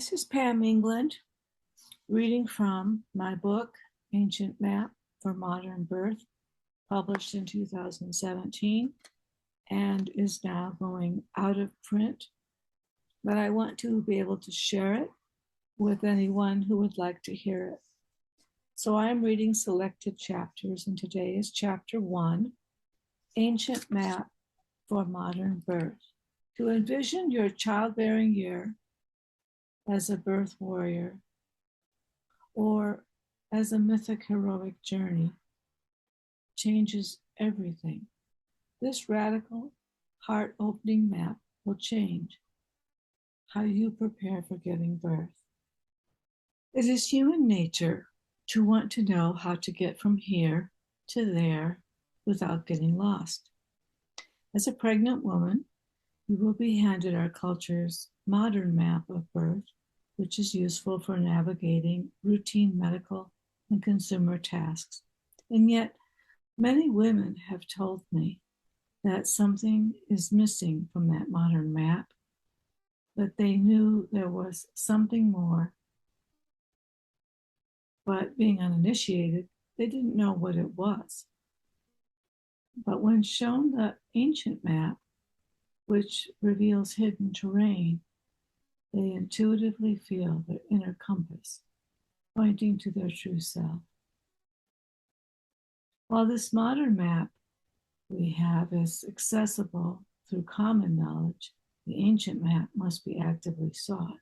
This is Pam England, reading from my book, Ancient Map for Modern Birth, published in 2017 and is now going out of print. But I want to be able to share it with anyone who would like to hear it. So I'm reading selected chapters, and today is chapter 1, Ancient Map for Modern Birth. To envision your childbearing year as a birth warrior or as a mythic heroic journey changes everything. This radical, heart-opening map will change how you prepare for giving birth. It is human nature to want to know how to get from here to there without getting lost. As a pregnant woman, you will be handed our culture's modern map of birth, which is useful for navigating routine medical and consumer tasks. And yet, many women have told me that something is missing from that modern map, but they knew there was something more. But being uninitiated, they didn't know what it was. But when shown the ancient map, which reveals hidden terrain, they intuitively feel their inner compass, pointing to their true self. While this modern map we have is accessible through common knowledge, the ancient map must be actively sought.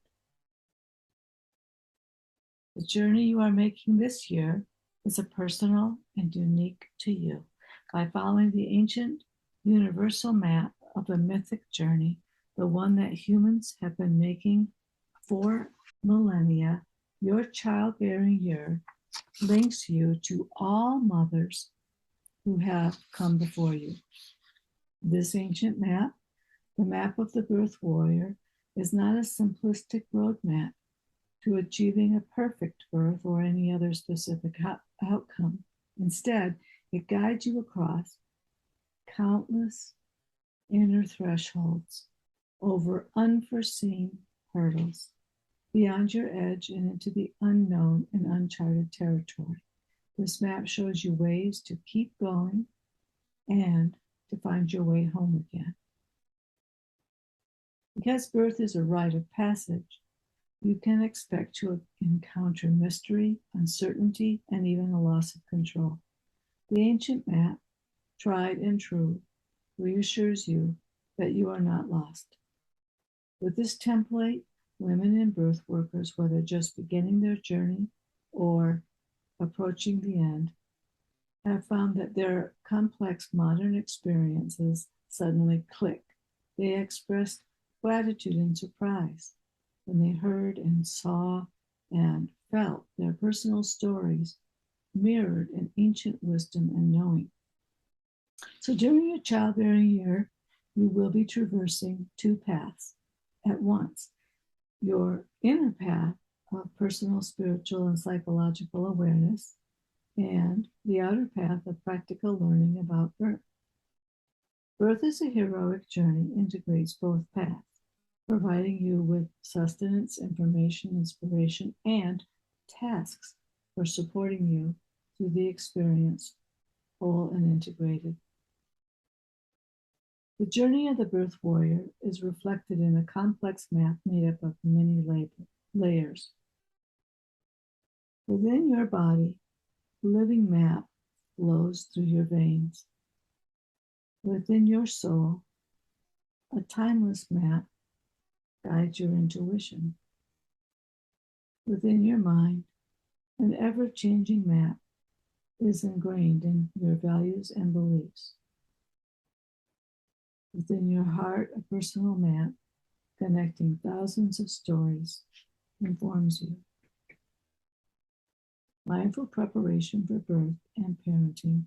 The journey you are making this year is a personal and unique to you. By following the ancient universal map of the mythic journey, the one that humans have been making for millennia, your childbearing year links you to all mothers who have come before you. This ancient map, the map of the birth warrior, is not a simplistic roadmap to achieving a perfect birth or any other specific outcome. Instead, it guides you across countless inner thresholds, over unforeseen hurdles, beyond your edge and into the unknown and uncharted territory. This map shows you ways to keep going and to find your way home again. Because birth is a rite of passage, you can expect to encounter mystery, uncertainty, and even a loss of control. The ancient map, tried and true, reassures you that you are not lost. With this template, women and birth workers, whether just beginning their journey or approaching the end, have found that their complex modern experiences suddenly click. They expressed gratitude and surprise when they heard and saw and felt their personal stories mirrored in ancient wisdom and knowing. So during your childbearing year, you will be traversing two paths at once. Your inner path of personal, spiritual, and psychological awareness, and the outer path of practical learning about birth. Birth is a heroic journey, integrates both paths, providing you with sustenance, information, inspiration, and tasks for supporting you through the experience, whole and integrated. The journey of the birth warrior is reflected in a complex map made up of many layers. Within your body, the living map flows through your veins. Within your soul, a timeless map guides your intuition. Within your mind, an ever-changing map is ingrained in your values and beliefs. Within your heart, a personal map connecting thousands of stories informs you. Mindful preparation for birth and parenting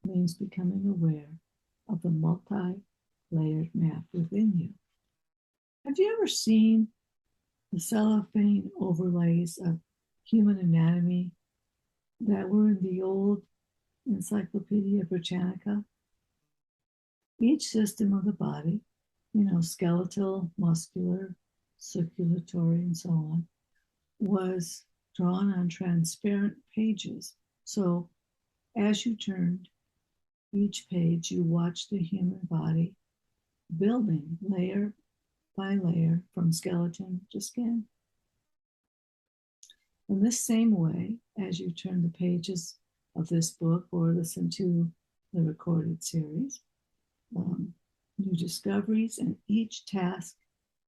means becoming aware of the multi-layered map within you. Have you ever seen the cellophane overlays of human anatomy that were in the old Encyclopedia Britannica? Each system of the body, skeletal, muscular, circulatory, and so on, was drawn on transparent pages. So as you turned each page, you watched the human body building layer by layer from skeleton to skin. In this same way, as you turn the pages of this book or listen to the recorded series, new discoveries, and each task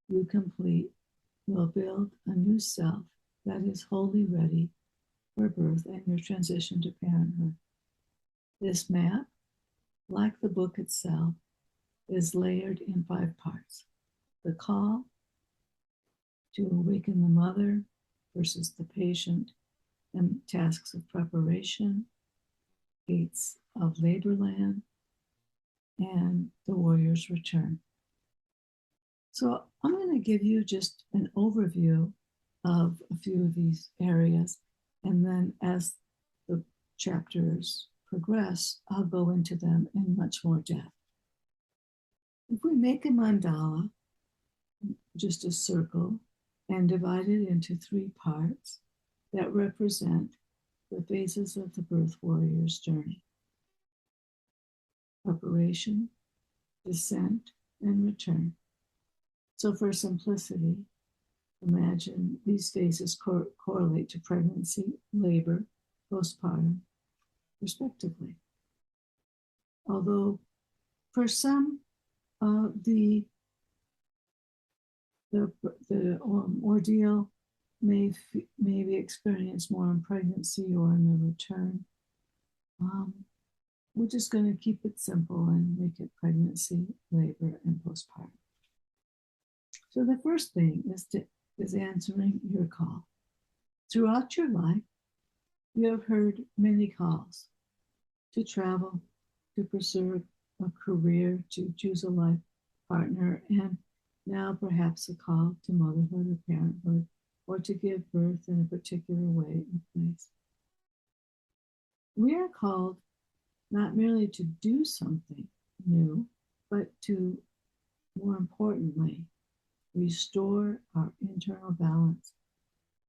you complete will build a new self that is wholly ready for birth and your transition to parenthood. This map, like the book itself, is layered in 5 parts. The call to awaken the mother versus the patient, and tasks of preparation, gates of labor land, and the warrior's return. So I'm going to give you just an overview of a few of these areas, and then as the chapters progress, I'll go into them in much more depth. If we make a mandala, just a circle, and divide it into 3 parts that represent the phases of the birth warrior's journey: preparation, descent, and return. So for simplicity, imagine these phases correlate to pregnancy, labor, postpartum, respectively. Although for some, the ordeal may be experienced more in pregnancy or in the return. We're just going to keep it simple and make it pregnancy, labor, and postpartum. So the first thing is answering your call. Throughout your life, you have heard many calls to travel, to pursue a career, to choose a life partner, and now perhaps a call to motherhood or parenthood, or to give birth in a particular way and place. We are called not merely to do something new, but to, more importantly, restore our internal balance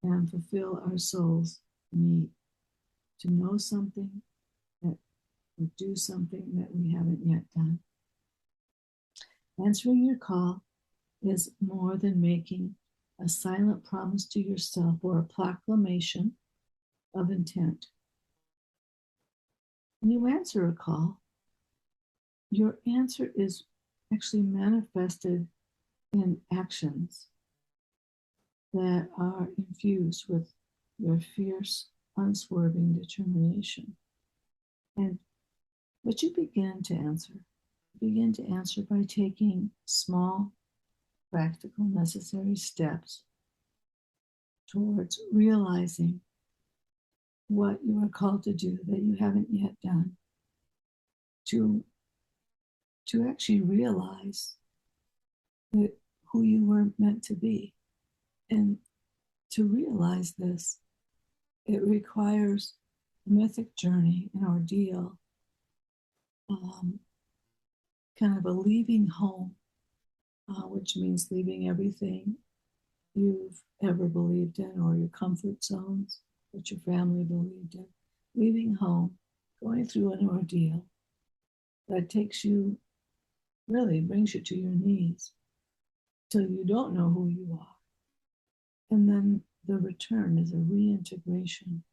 and fulfill our soul's need to know something that or do something that we haven't yet done. Answering your call is more than making a silent promise to yourself or a proclamation of intent. When you answer a call, your answer is actually manifested in actions that are infused with your fierce, unswerving determination. But you begin to answer. You begin to answer by taking small, practical, necessary steps towards realizing what you are called to do that you haven't yet done, to actually realize that who you were meant to be. And to realize this, it requires a mythic journey, an ordeal, kind of a leaving home, which means leaving everything you've ever believed in or your comfort zones, what your family believed in, leaving home, going through an ordeal that takes you, really brings you to your knees till you don't know who you are. And then the return is a reintegration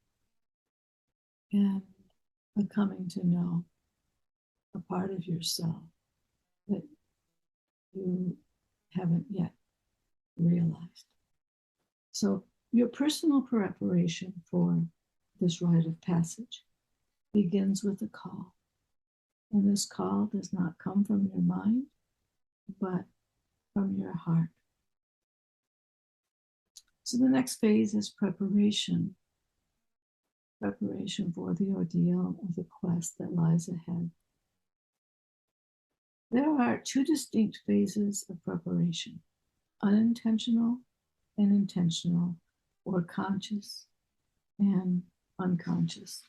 and a coming to know a part of yourself that you haven't yet realized. So your personal preparation for this rite of passage begins with a call. And this call does not come from your mind, but from your heart. So the next phase is preparation. Preparation for the ordeal or the quest that lies ahead. There are 2 distinct phases of preparation: unintentional and intentional, or conscious and unconscious.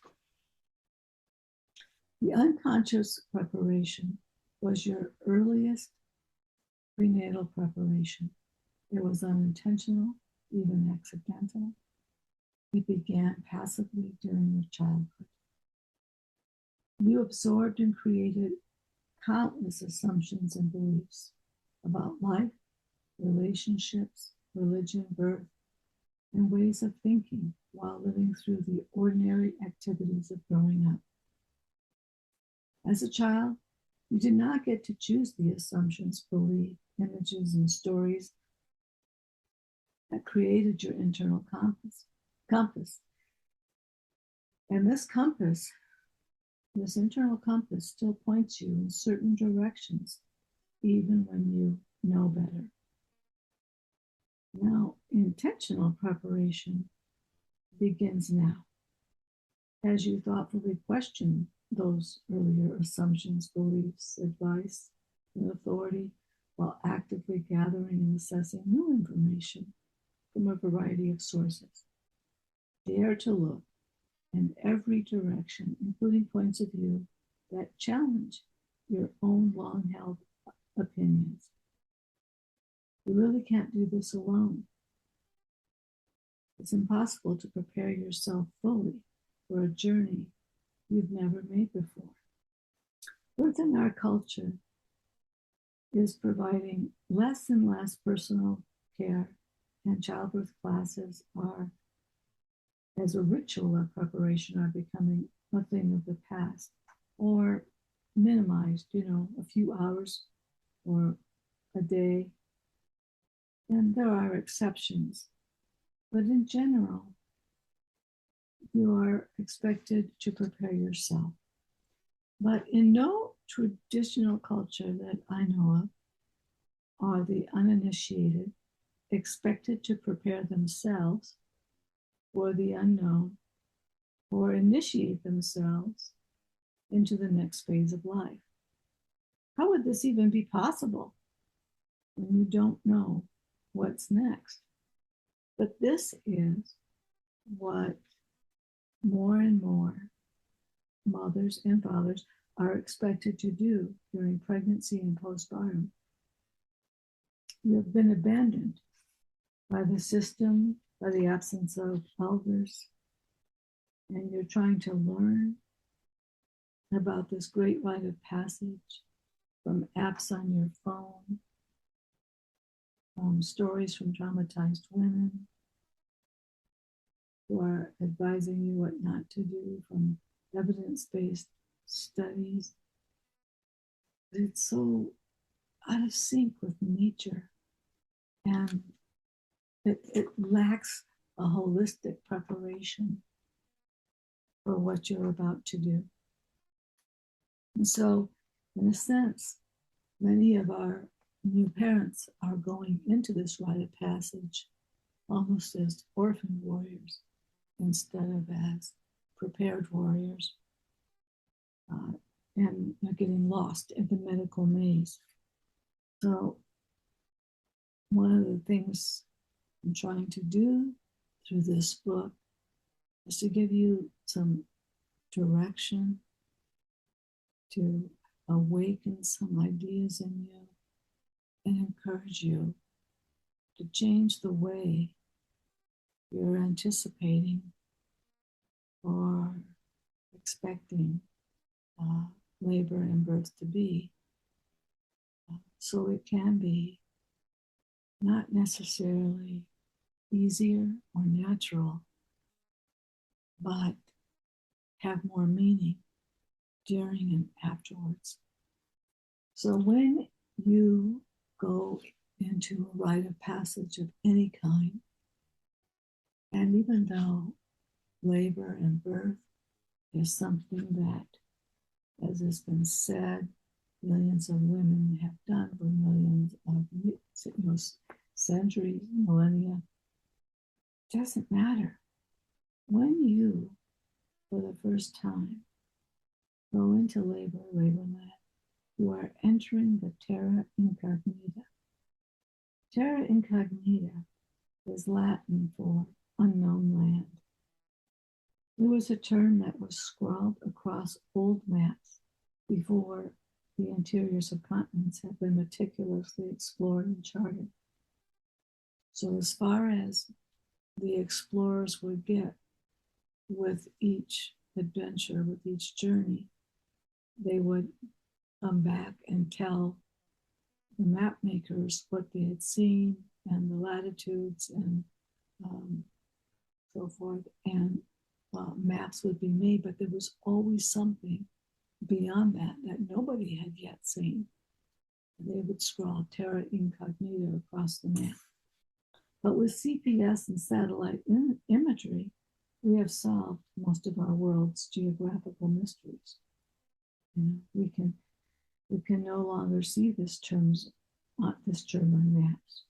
The unconscious preparation was your earliest prenatal preparation. It was unintentional, even accidental. It began passively during your childhood. You absorbed and created countless assumptions and beliefs about life, relationships, religion, birth, and ways of thinking while living through the ordinary activities of growing up. As a child, you did not get to choose the assumptions, beliefs, images, and stories that created your internal compass. And this internal compass still points you in certain directions, even when you know better. Now, intentional preparation begins now. As you thoughtfully question those earlier assumptions, beliefs, advice, and authority, while actively gathering and assessing new information from a variety of sources. Dare to look in every direction, including points of view that challenge your own long-held opinions. You really can't do this alone. It's impossible to prepare yourself fully for a journey you've never made before. Birth in our culture is providing less and less personal care, and childbirth classes are, as a ritual of preparation, are becoming a thing of the past or minimized, a few hours or a day. And there are exceptions, but in general, you are expected to prepare yourself. But in no traditional culture that I know of are the uninitiated expected to prepare themselves for the unknown or initiate themselves into the next phase of life. How would this even be possible when you don't know what's next? But this is what more and more mothers and fathers are expected to do during pregnancy and postpartum. You have been abandoned by the system, by the absence of elders, and you're trying to learn about this great rite of passage from apps on your phone, stories from traumatized women who are advising you what not to do, from evidence-based studies. But it's so out of sync with nature, and it lacks a holistic preparation for what you're about to do. And so, in a sense, many of our new parents are going into this rite of passage almost as orphan warriors instead of as prepared warriors, and they're getting lost in the medical maze. So one of the things I'm trying to do through this book is to give you some direction, to awaken some ideas in you, and encourage you to change the way you're anticipating or expecting labor and birth to be, so it can be not necessarily easier or natural, but have more meaning during and afterwards. So when you go into a rite of passage of any kind, and even though labor and birth is something that, as has been said, millions of women have done for millions of centuries, millennia, it doesn't matter. When you, for the first time, go into laborland, you are entering the terra incognita. Terra incognita is Latin for unknown land. It was a term that was scrawled across old maps before the interiors of continents had been meticulously explored and charted. So as far as the explorers would get with each adventure, with each journey, they would come back and tell the map makers what they had seen and the latitudes and so forth. And maps would be made, but there was always something beyond that that nobody had yet seen. They would scrawl terra incognita across the map. But with CPS and satellite imagery, we have solved most of our world's geographical mysteries. We can no longer see this term on maps.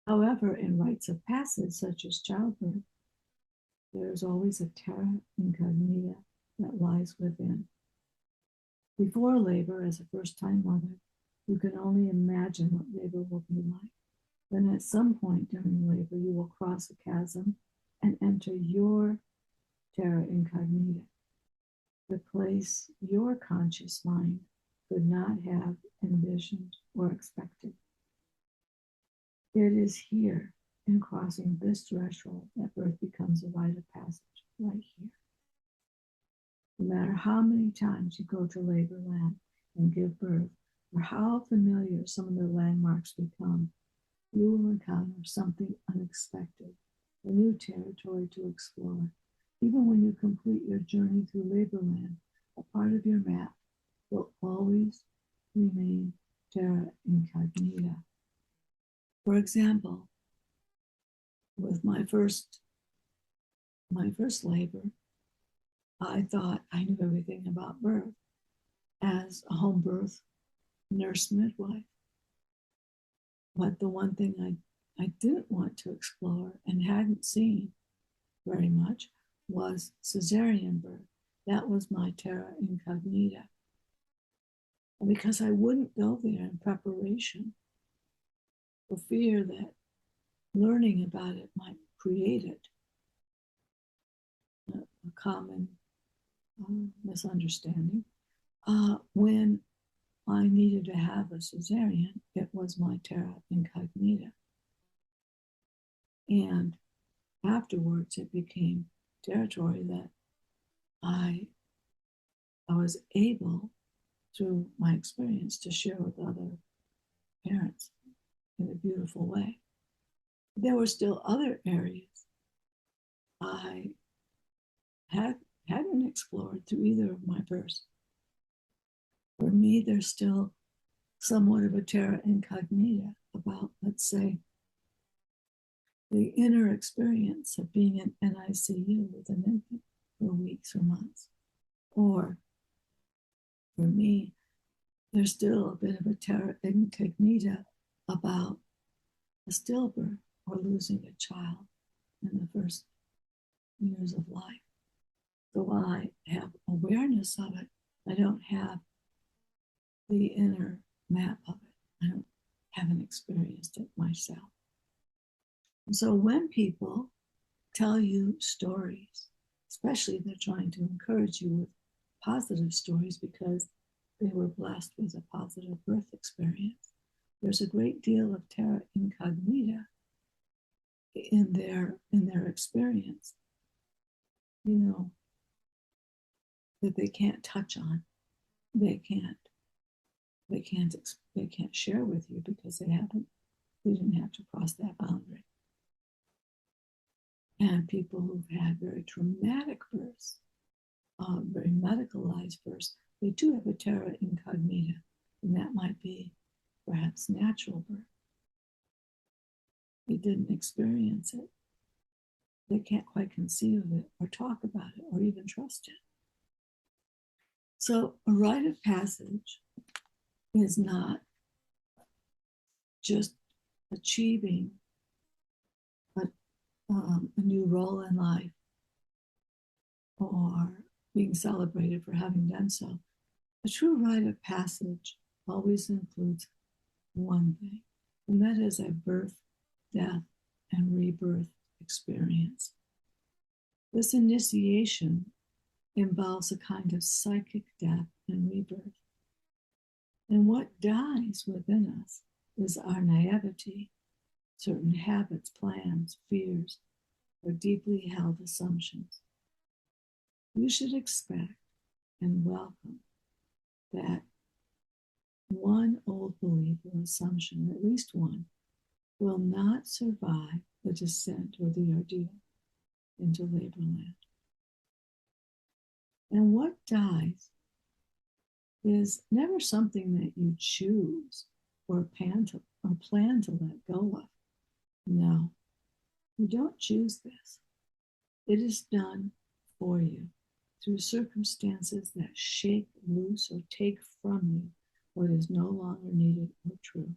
However, in rites of passage, such as childbirth, there is always a terra incognita that lies within. Before labor, as a first-time mother, you can only imagine what labor will be like. Then at some point during labor, you will cross a chasm and enter your terra incognita, the place your conscious mind could not have envisioned or expected. It is here, in crossing this threshold, that birth becomes a rite of passage, right here. No matter how many times you go to labor land and give birth, or how familiar some of the landmarks become, you will encounter something unexpected, a new territory to explore. Even when you complete your journey through labor land, a part of your map will always remain terra incognita. For example, with my first labor, I thought I knew everything about birth as a home birth nurse midwife. But the one thing I didn't want to explore and hadn't seen very much was cesarean birth. That was my terra incognita. And because I wouldn't go there in preparation for fear that learning about it might create it, a common misunderstanding, when I needed to have a cesarean, it was my terra incognita. And afterwards, it became territory that I was able, through my experience, to share with other parents in a beautiful way. There were still other areas I hadn't explored through either of my births. For me, there's still somewhat of a terra incognita about, let's say, the inner experience of being in NICU with an infant for weeks or months. Or for me, there's still a bit of a terra incognita about a stillbirth or losing a child in the first years of life. So while I have awareness of it, I don't have the inner map of it. I haven't experienced it myself. And so when people tell you stories, especially if they're trying to encourage you with positive stories because they were blessed with a positive birth experience, there's a great deal of terra incognita in their experience, that they can't touch on. They can't share with you because they didn't have to cross that boundary. And people who've had very traumatic births, very medicalized births, they do have a terra incognita, and that might be perhaps natural birth. They didn't experience it. They can't quite conceive of it or talk about it or even trust it. So a rite of passage is not just achieving a new role in life or being celebrated for having done so. A true rite of passage always includes one thing, and that is a birth, death, and rebirth experience. This initiation involves a kind of psychic death and rebirth. And what dies within us is our naivety certain habits, plans, fears, or deeply held assumptions. You should expect and welcome that one old belief or assumption, at least one, will not survive the descent or the ordeal into labor land. And what dies is never something that you choose or plan to let go of. No, you don't choose this. It is done for you through circumstances that shake loose or take from you what is no longer needed or true.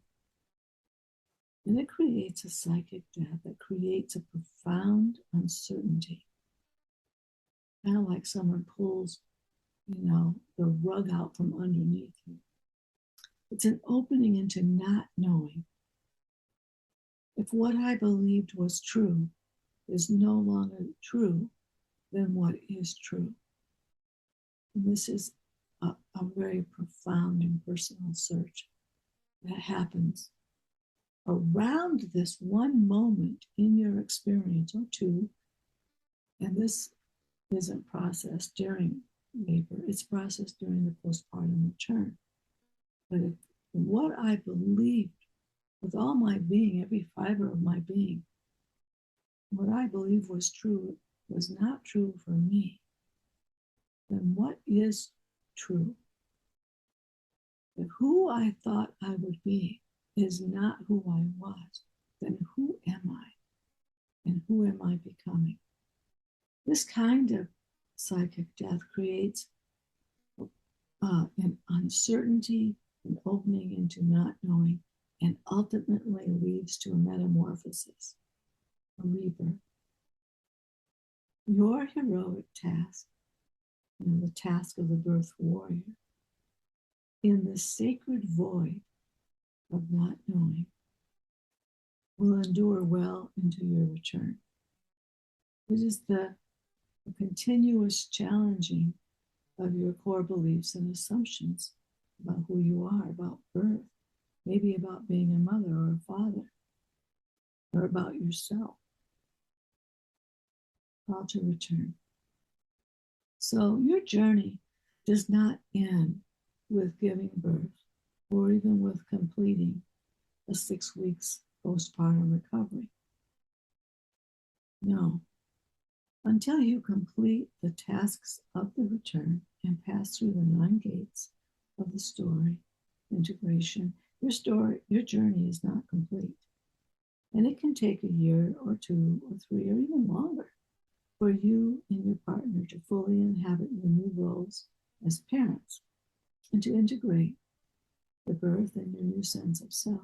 And it creates a psychic death that creates a profound uncertainty. Kind of like someone pulls, the rug out from underneath you. It's an opening into not knowing. If what I believed was true is no longer true, then what is true? And this is a very profound and personal search that happens around this one moment in your experience or two. And this isn't processed during labor, it's processed during the postpartum return. But if what I believed with all my being, every fiber of my being, what I believed was true was not true for me, then what is true? If who I thought I would be is not who I was, then who am I? And who am I becoming? This kind of psychic death creates an uncertainty, an opening into not knowing, and ultimately leads to a metamorphosis, a rebirth. Your heroic task, the task of the birth warrior, in the sacred void of not knowing, will endure well into your return. It is the continuous challenging of your core beliefs and assumptions about who you are, about birth, maybe about being a mother or a father, or about yourself. Call to return. So your journey does not end with giving birth or even with completing a 6 weeks postpartum recovery. No. Until you complete the tasks of the return and pass through the 9 gates of the story, integration, your journey is not complete. And it can take a year or 2 or 3 or even longer for you and your partner to fully inhabit your new roles as parents and to integrate the birth and your new sense of self.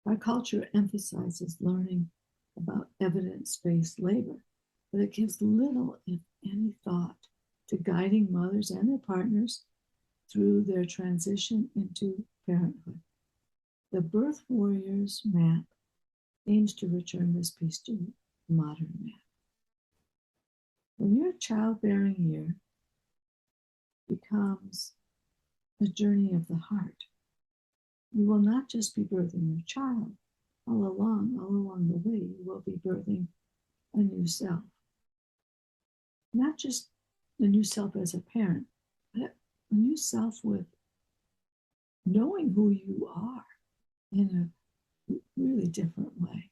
Our culture emphasizes learning about evidence-based labor, but it gives little, if any, thought to guiding mothers and their partners through their transition into parenthood. The Birth Warriors map aims to return this piece to the modern map. When your childbearing year becomes a journey of the heart, you will not just be birthing your child. All along the way, you will be birthing a new self. Not just the new self as a parent, but a new self with knowing who you are in a really different way.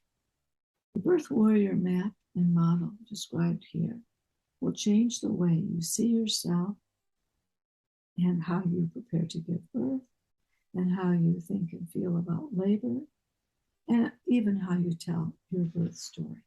The Birth Warrior map and model described here will change the way you see yourself and how you prepare to give birth and how you think and feel about labor and even how you tell your birth story.